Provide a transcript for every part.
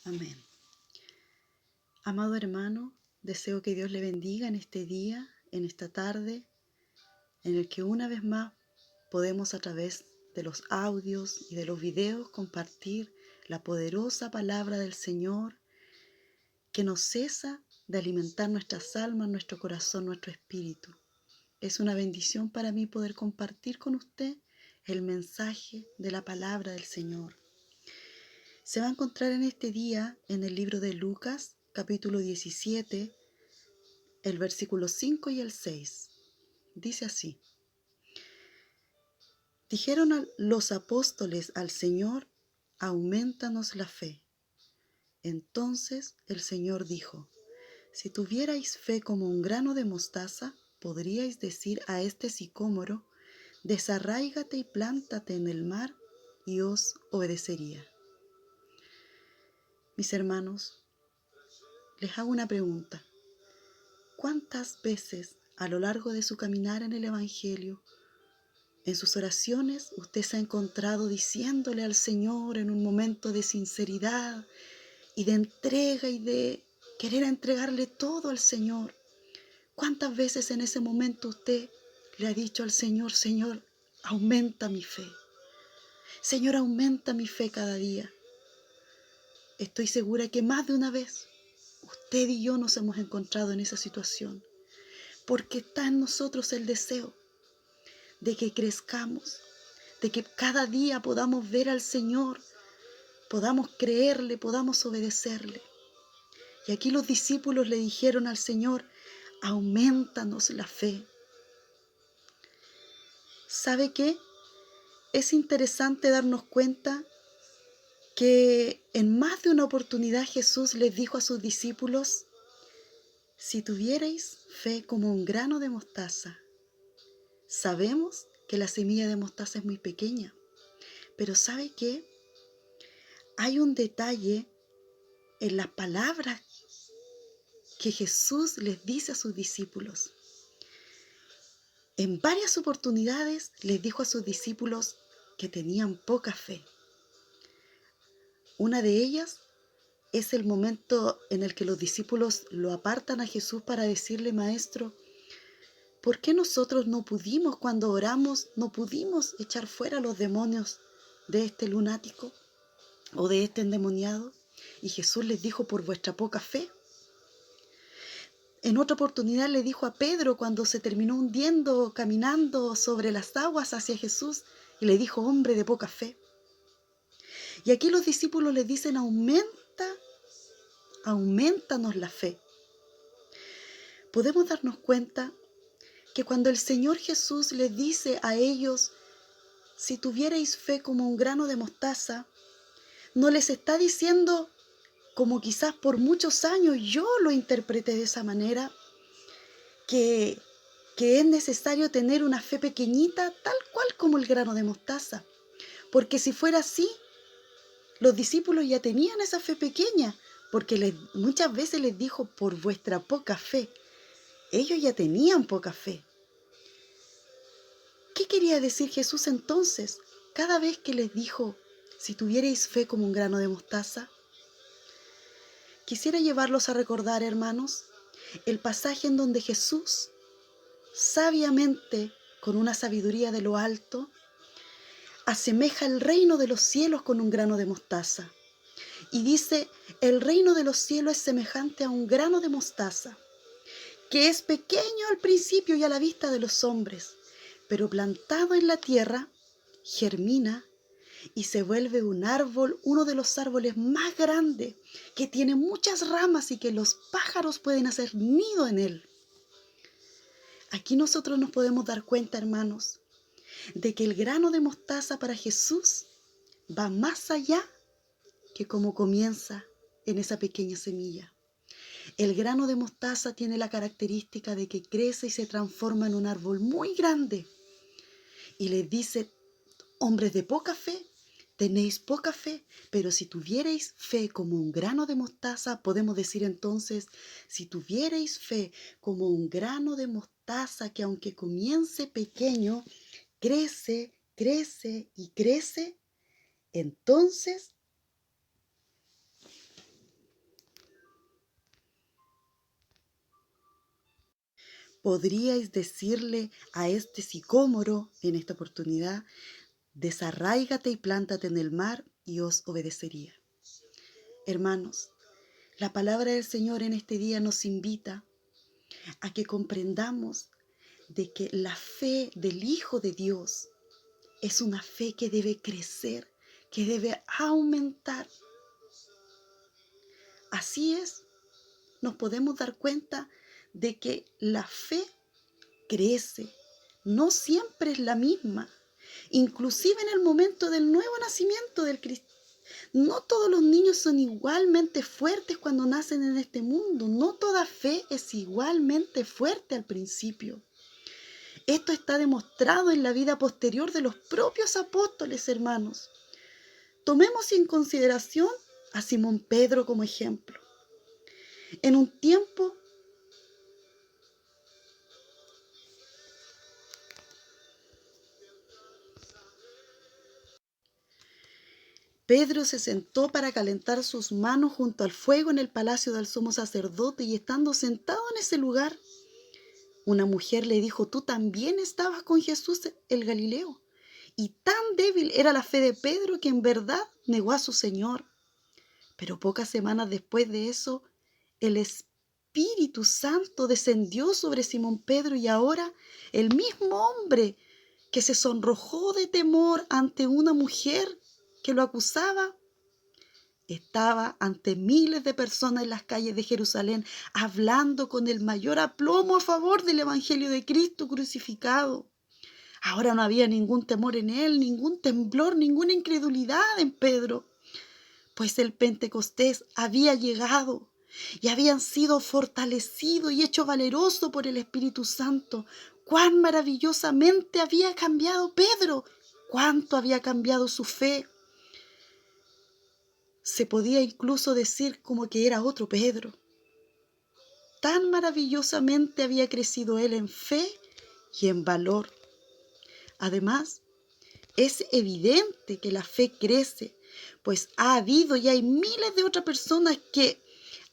Amén. Amado hermano, deseo que Dios le bendiga en este día, en esta tarde, en el que una vez más podemos a través de los audios y de los videos compartir la poderosa palabra del Señor que no cesa de alimentar nuestras almas, nuestro corazón, nuestro espíritu. Es una bendición para mí poder compartir con usted el mensaje de la palabra del Señor. Se va a encontrar en este día en el libro de Lucas, capítulo 17, el versículo 5 y el 6. Dice así: Dijeron los apóstoles al Señor: aumentanos la fe. Entonces el Señor dijo: si tuvierais fe como un grano de mostaza, podríais decir a este sicómoro: desarráigate y plántate en el mar, y os obedecería. Mis hermanos, les hago una pregunta. ¿Cuántas veces a lo largo de su caminar en el Evangelio, en sus oraciones, usted se ha encontrado diciéndole al Señor en un momento de sinceridad y de entrega y de querer entregarle todo al Señor? ¿Cuántas veces en ese momento usted le ha dicho al Señor: Señor, aumenta mi fe? Señor, aumenta mi fe cada día. Estoy segura que más de una vez usted y yo nos hemos encontrado en esa situación, porque está en nosotros el deseo de que crezcamos, de que cada día podamos ver al Señor, podamos creerle, podamos obedecerle. Y aquí los discípulos le dijeron al Señor: aumentanos la fe. ¿Sabe qué? Es interesante darnos cuenta que en más de una oportunidad Jesús les dijo a sus discípulos: si tuvierais fe como un grano de mostaza. Sabemos que la semilla de mostaza es muy pequeña, pero ¿sabe qué? Hay un detalle en las palabras que Jesús les dice a sus discípulos. En varias oportunidades les dijo a sus discípulos que tenían poca fe. Una de ellas es el momento en el que los discípulos lo apartan a Jesús para decirle: Maestro, ¿por qué nosotros no pudimos, cuando oramos, no pudimos echar fuera los demonios de este lunático o de este endemoniado? Y Jesús les dijo: por vuestra poca fe. En otra oportunidad le dijo a Pedro, cuando se terminó hundiendo, caminando sobre las aguas hacia Jesús, y le dijo: hombre de poca fe. Y aquí los discípulos les dicen: aumentanos la fe. Podemos darnos cuenta que cuando el Señor Jesús les dice a ellos: si tuvierais fe como un grano de mostaza, no les está diciendo, como quizás por muchos años yo lo interpreté de esa manera, que es necesario tener una fe pequeñita, tal cual como el grano de mostaza. Porque si fuera así, los discípulos ya tenían esa fe pequeña, porque muchas veces les dijo: por vuestra poca fe. Ellos ya tenían poca fe. ¿Qué quería decir Jesús entonces cada vez que les dijo: si tuvierais fe como un grano de mostaza? Quisiera llevarlos a recordar, hermanos, el pasaje en donde Jesús, sabiamente, con una sabiduría de lo alto, asemeja el reino de los cielos con un grano de mostaza. Y dice: el reino de los cielos es semejante a un grano de mostaza, que es pequeño al principio y a la vista de los hombres, pero plantado en la tierra, germina y se vuelve un árbol, uno de los árboles más grandes, que tiene muchas ramas y que los pájaros pueden hacer nido en él. Aquí nosotros nos podemos dar cuenta, hermanos, de que el grano de mostaza para Jesús va más allá que como comienza en esa pequeña semilla. El grano de mostaza tiene la característica de que crece y se transforma en un árbol muy grande. Y les dice: hombres de poca fe, tenéis poca fe, pero si tuvierais fe como un grano de mostaza, podemos decir entonces: si tuvierais fe como un grano de mostaza, que aunque comience pequeño, crece, crece y crece, entonces podríais decirle a este sicómoro en esta oportunidad: desarráigate y plántate en el mar, y os obedecería. Hermanos, la palabra del Señor en este día nos invita a que comprendamos de que la fe del Hijo de Dios es una fe que debe crecer, que debe aumentar. Así es, nos podemos dar cuenta de que la fe crece, no siempre es la misma. Inclusive en el momento del nuevo nacimiento del Cristo, no todos los niños son igualmente fuertes cuando nacen en este mundo. No toda fe es igualmente fuerte al principio. Esto está demostrado en la vida posterior de los propios apóstoles, hermanos. Tomemos en consideración a Simón Pedro como ejemplo. En un tiempo Pedro se sentó para calentar sus manos junto al fuego en el palacio del sumo sacerdote, y estando sentado en ese lugar, una mujer le dijo: tú también estabas con Jesús el Galileo. Y tan débil era la fe de Pedro que en verdad negó a su Señor. Pero pocas semanas después de eso, el Espíritu Santo descendió sobre Simón Pedro, y ahora el mismo hombre que se sonrojó de temor ante una mujer que lo acusaba, estaba ante miles de personas en las calles de Jerusalén, hablando con el mayor aplomo a favor del Evangelio de Cristo crucificado. Ahora no había ningún temor en él, ningún temblor, ninguna incredulidad en Pedro, pues el Pentecostés había llegado y habían sido fortalecidos y hechos valerosos por el Espíritu Santo. ¡Cuán maravillosamente había cambiado Pedro! ¡Cuánto había cambiado su fe! Se podía incluso decir como que era otro Pedro. Tan maravillosamente había crecido él en fe y en valor. Además, es evidente que la fe crece, pues ha habido y hay miles de otras personas que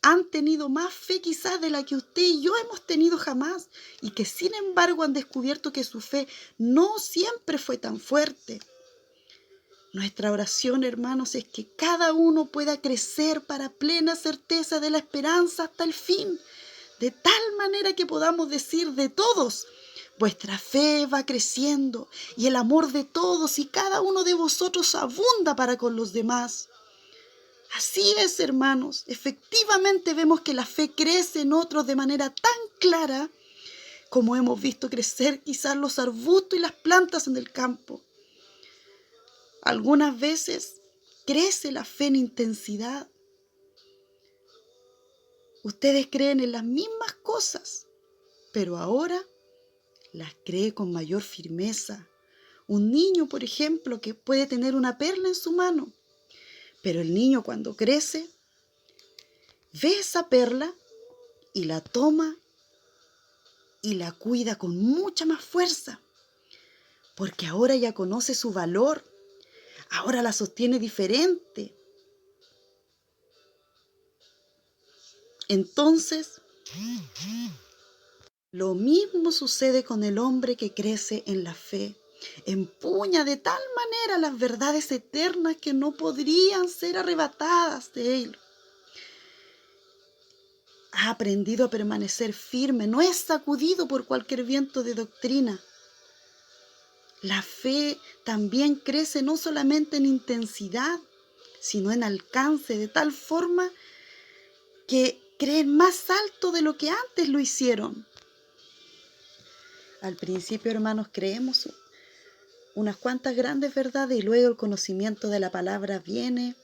han tenido más fe quizás de la que usted y yo hemos tenido jamás, y que sin embargo han descubierto que su fe no siempre fue tan fuerte. Nuestra oración, hermanos, es que cada uno pueda crecer para plena certeza de la esperanza hasta el fin, de tal manera que podamos decir de todos: vuestra fe va creciendo y el amor de todos y cada uno de vosotros abunda para con los demás. Así es, hermanos, efectivamente vemos que la fe crece en otros de manera tan clara como hemos visto crecer quizás los arbustos y las plantas en el campo. Algunas veces crece la fe en intensidad. Ustedes creen en las mismas cosas, pero ahora las cree con mayor firmeza. Un niño, por ejemplo, que puede tener una perla en su mano, pero el niño cuando crece ve esa perla y la toma y la cuida con mucha más fuerza, porque ahora ya conoce su valor, ahora la sostiene diferente. Entonces, lo mismo sucede con el hombre que crece en la fe. Empuña de tal manera las verdades eternas que no podrían ser arrebatadas de él. Ha aprendido a permanecer firme, no es sacudido por cualquier viento de doctrina. La fe también crece no solamente en intensidad, sino en alcance, de tal forma que creen más alto de lo que antes lo hicieron. Al principio, hermanos, creemos unas cuantas grandes verdades y luego el conocimiento de la palabra viene,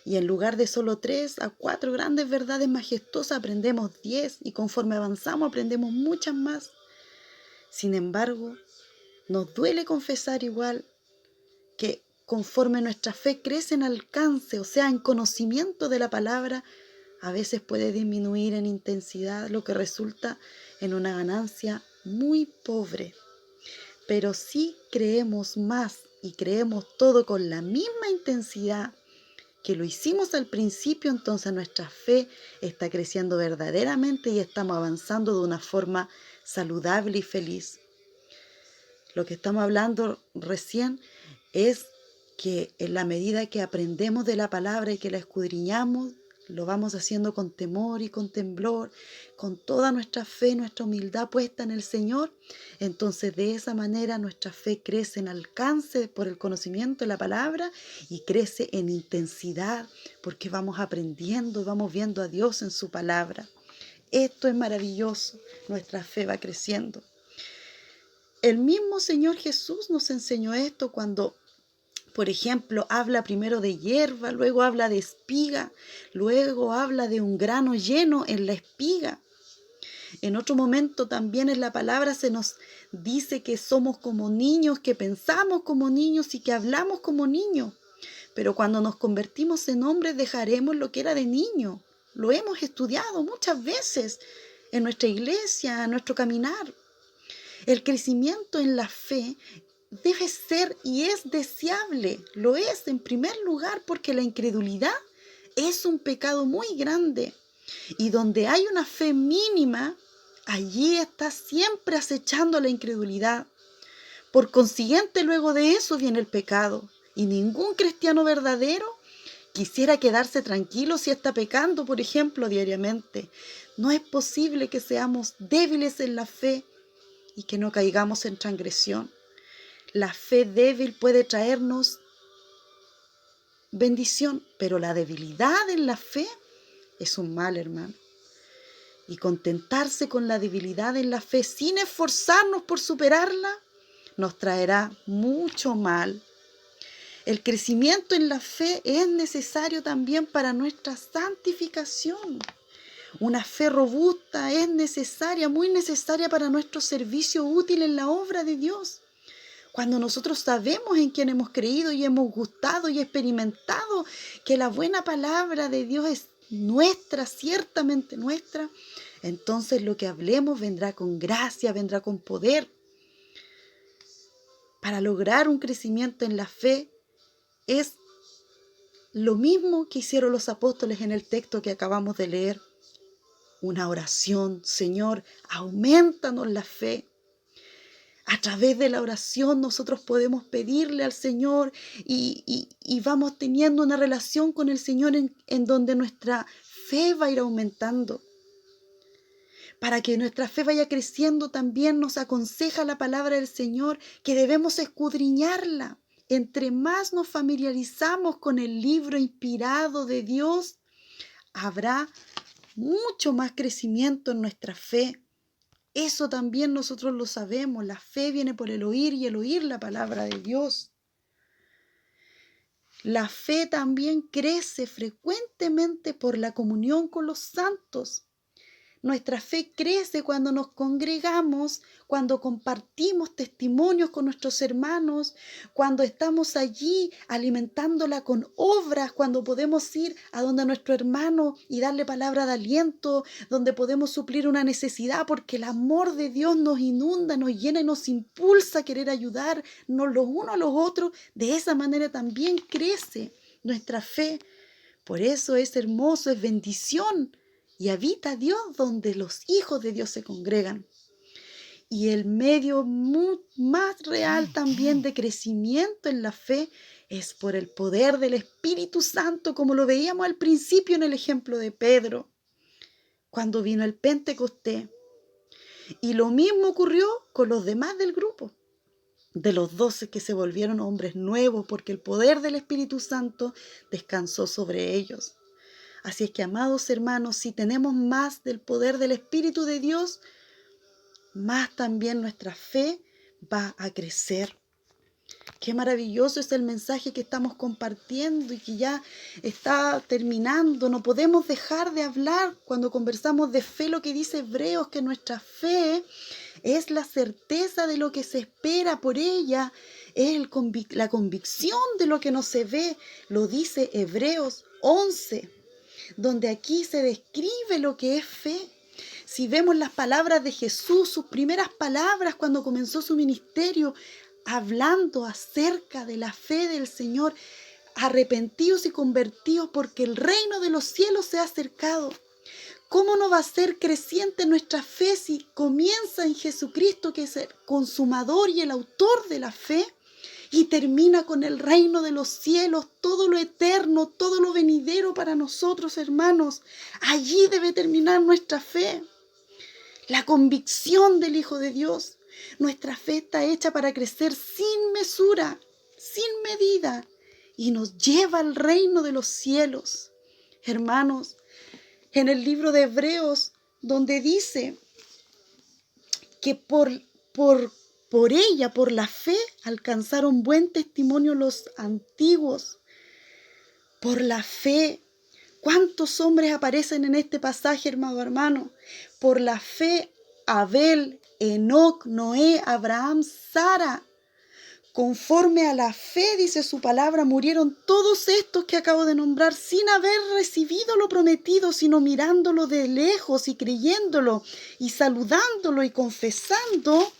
y en lugar de solo 3 a 4 grandes verdades majestuosas aprendemos 10, y conforme avanzamos aprendemos muchas más. Sin embargo, nos duele confesar igual que conforme nuestra fe crece en alcance, o sea, en conocimiento de la palabra, a veces puede disminuir en intensidad, lo que resulta en una ganancia muy pobre. Pero si creemos más y creemos todo con la misma intensidad, que lo hicimos al principio, entonces nuestra fe está creciendo verdaderamente y estamos avanzando de una forma saludable y feliz. Lo que estamos hablando recién es que en la medida que aprendemos de la palabra y que la escudriñamos, lo vamos haciendo con temor y con temblor, con toda nuestra fe, nuestra humildad puesta en el Señor. Entonces de esa manera nuestra fe crece en alcance por el conocimiento de la palabra y crece en intensidad porque vamos aprendiendo, vamos viendo a Dios en su palabra. Esto es maravilloso, nuestra fe va creciendo. El mismo Señor Jesús nos enseñó esto cuando, por ejemplo, habla primero de hierba, luego habla de espiga, luego habla de un grano lleno en la espiga. En otro momento también en la palabra se nos dice que somos como niños, que pensamos como niños y que hablamos como niños. Pero cuando nos convertimos en hombres dejaremos lo que era de niño. Lo hemos estudiado muchas veces en nuestra iglesia, en nuestro caminar. El crecimiento en la fe debe ser y es deseable. Lo es en primer lugar porque la incredulidad es un pecado muy grande. Y donde hay una fe mínima, allí está siempre acechando la incredulidad. Por consiguiente, luego de eso viene el pecado. Y ningún cristiano verdadero quisiera quedarse tranquilo si está pecando, por ejemplo, diariamente. No es posible que seamos débiles en la fe y que no caigamos en transgresión. La fe débil puede traernos bendición, pero la debilidad en la fe es un mal, hermano. Y contentarse con la debilidad en la fe sin esforzarnos por superarla nos traerá mucho mal. El crecimiento en la fe es necesario también para nuestra santificación. Una fe robusta es necesaria, muy necesaria para nuestro servicio útil en la obra de Dios. Cuando nosotros sabemos en quién hemos creído y hemos gustado y experimentado que la buena palabra de Dios es nuestra, ciertamente nuestra, entonces lo que hablemos vendrá con gracia, vendrá con poder. Para lograr un crecimiento en la fe es lo mismo que hicieron los apóstoles en el texto que acabamos de leer. Una oración: Señor, aumentanos la fe. A través de la oración nosotros podemos pedirle al Señor y vamos teniendo una relación con el Señor en donde nuestra fe va a ir aumentando. Para que nuestra fe vaya creciendo también nos aconseja la palabra del Señor que debemos escudriñarla. Entre más nos familiarizamos con el libro inspirado de Dios, habrá mucho más crecimiento en nuestra fe. Eso también nosotros lo sabemos. La fe viene por el oír y el oír la palabra de Dios. La fe también crece frecuentemente por la comunión con los santos. Nuestra fe crece cuando nos congregamos, cuando compartimos testimonios con nuestros hermanos, cuando estamos allí alimentándola con obras, cuando podemos ir a donde nuestro hermano y darle palabra de aliento, donde podemos suplir una necesidad, porque el amor de Dios nos inunda, nos llena y nos impulsa a querer ayudarnos los unos a los otros. De esa manera también crece nuestra fe. Por eso es hermoso, es bendición. Y habita Dios donde los hijos de Dios se congregan. Y el medio más real también de crecimiento en la fe es por el poder del Espíritu Santo, como lo veíamos al principio en el ejemplo de Pedro, cuando vino el Pentecostés. Y lo mismo ocurrió con los demás del grupo, de los 12 que se volvieron hombres nuevos, porque el poder del Espíritu Santo descansó sobre ellos. Así es que, amados hermanos, si tenemos más del poder del Espíritu de Dios, más también nuestra fe va a crecer. Qué maravilloso es el mensaje que estamos compartiendo y que ya está terminando. No podemos dejar de hablar cuando conversamos de fe lo que dice Hebreos, que nuestra fe es la certeza de lo que se espera por ella, es la convicción de lo que no se ve. Lo dice Hebreos 11. Donde aquí se describe lo que es fe. Si vemos las palabras de Jesús, sus primeras palabras cuando comenzó su ministerio, hablando acerca de la fe del Señor, arrepentidos y convertidos porque el reino de los cielos se ha acercado. ¿Cómo no va a ser creciente nuestra fe si comienza en Jesucristo, que es el consumador y el autor de la fe, y termina con el reino de los cielos, todo lo eterno, todo lo venidero para nosotros, hermanos? Allí debe terminar nuestra fe. La convicción del Hijo de Dios. Nuestra fe está hecha para crecer sin mesura, sin medida, y nos lleva al reino de los cielos. Hermanos, en el libro de Hebreos, donde dice que por ella, por la fe, alcanzaron buen testimonio los antiguos. Por la fe. ¿Cuántos hombres aparecen en este pasaje, hermano? Por la fe, Abel, Enoc, Noé, Abraham, Sara. Conforme a la fe, dice su palabra, murieron todos estos que acabo de nombrar sin haber recibido lo prometido, sino mirándolo de lejos y creyéndolo y saludándolo y confesando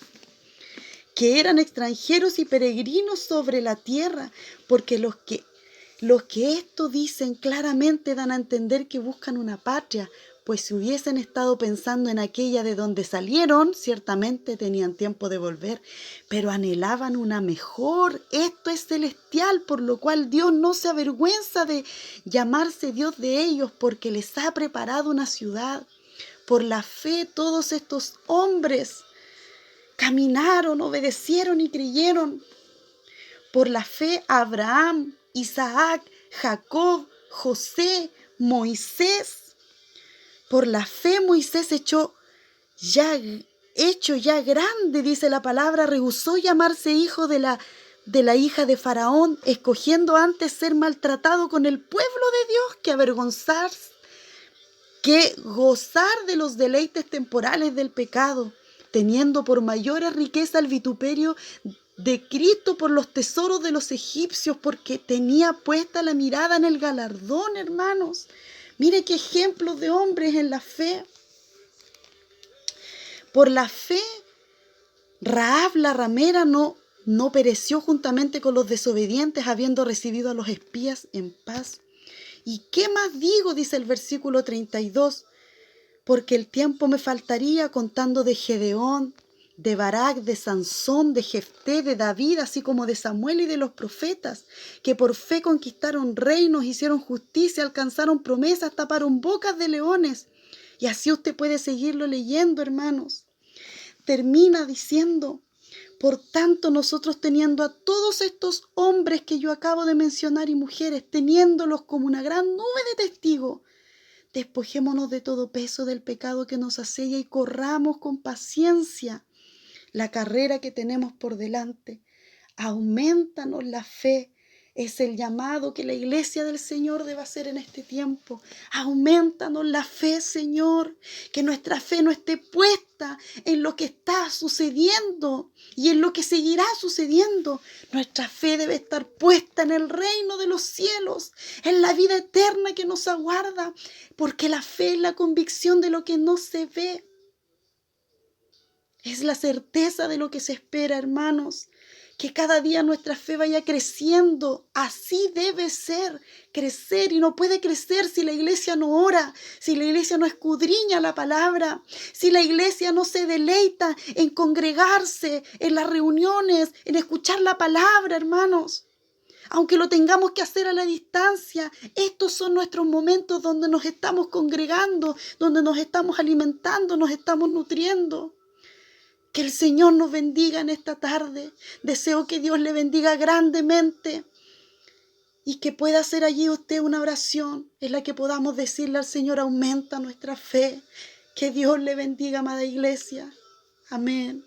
que eran extranjeros y peregrinos sobre la tierra, porque los que esto dicen claramente dan a entender que buscan una patria, pues si hubiesen estado pensando en aquella de donde salieron, ciertamente tenían tiempo de volver, pero anhelaban una mejor. Esto es celestial, por lo cual Dios no se avergüenza de llamarse Dios de ellos, porque les ha preparado una ciudad. Por la fe todos estos hombres caminaron, obedecieron y creyeron. Por la fe Abraham, Isaac, Jacob, José, Moisés. Por la fe Moisés hecho ya grande, dice la palabra, rehusó llamarse hijo de la hija de Faraón, escogiendo antes ser maltratado con el pueblo de Dios que gozar de los deleites temporales del pecado, teniendo por mayores riqueza el vituperio de Cristo por los tesoros de los egipcios, porque tenía puesta la mirada en el galardón, hermanos. Mire qué ejemplos de hombres en la fe. Por la fe, Rahab la ramera no pereció juntamente con los desobedientes, habiendo recibido a los espías en paz. ¿Y qué más digo? Dice el versículo 32. Porque el tiempo me faltaría contando de Gedeón, de Barak, de Sansón, de Jefté, de David, así como de Samuel y de los profetas, que por fe conquistaron reinos, hicieron justicia, alcanzaron promesas, taparon bocas de leones. Y así usted puede seguirlo leyendo, hermanos. Termina diciendo: por tanto, nosotros teniendo a todos estos hombres que yo acabo de mencionar y mujeres, teniéndolos como una gran nube de testigos, despojémonos de todo peso del pecado que nos asedia y corramos con paciencia la carrera que tenemos por delante. Aumentanos la fe. Es el llamado que la iglesia del Señor debe hacer en este tiempo. Aumentanos la fe, Señor. Que nuestra fe no esté puesta en lo que está sucediendo y en lo que seguirá sucediendo. Nuestra fe debe estar puesta en el reino de los cielos, en la vida eterna que nos aguarda, porque la fe es la convicción de lo que no se ve. Es la certeza de lo que se espera, hermanos. Que cada día nuestra fe vaya creciendo. Así debe ser, crecer. Y no puede crecer si la iglesia no ora, si la iglesia no escudriña la palabra, si la iglesia no se deleita en congregarse, en las reuniones, en escuchar la palabra, hermanos. Aunque lo tengamos que hacer a la distancia, estos son nuestros momentos donde nos estamos congregando, donde nos estamos alimentando, nos estamos nutriendo. Que el Señor nos bendiga en esta tarde. Deseo que Dios le bendiga grandemente y que pueda hacer allí usted una oración en la que podamos decirle al Señor: aumenta nuestra fe. Que Dios le bendiga, amada iglesia. Amén.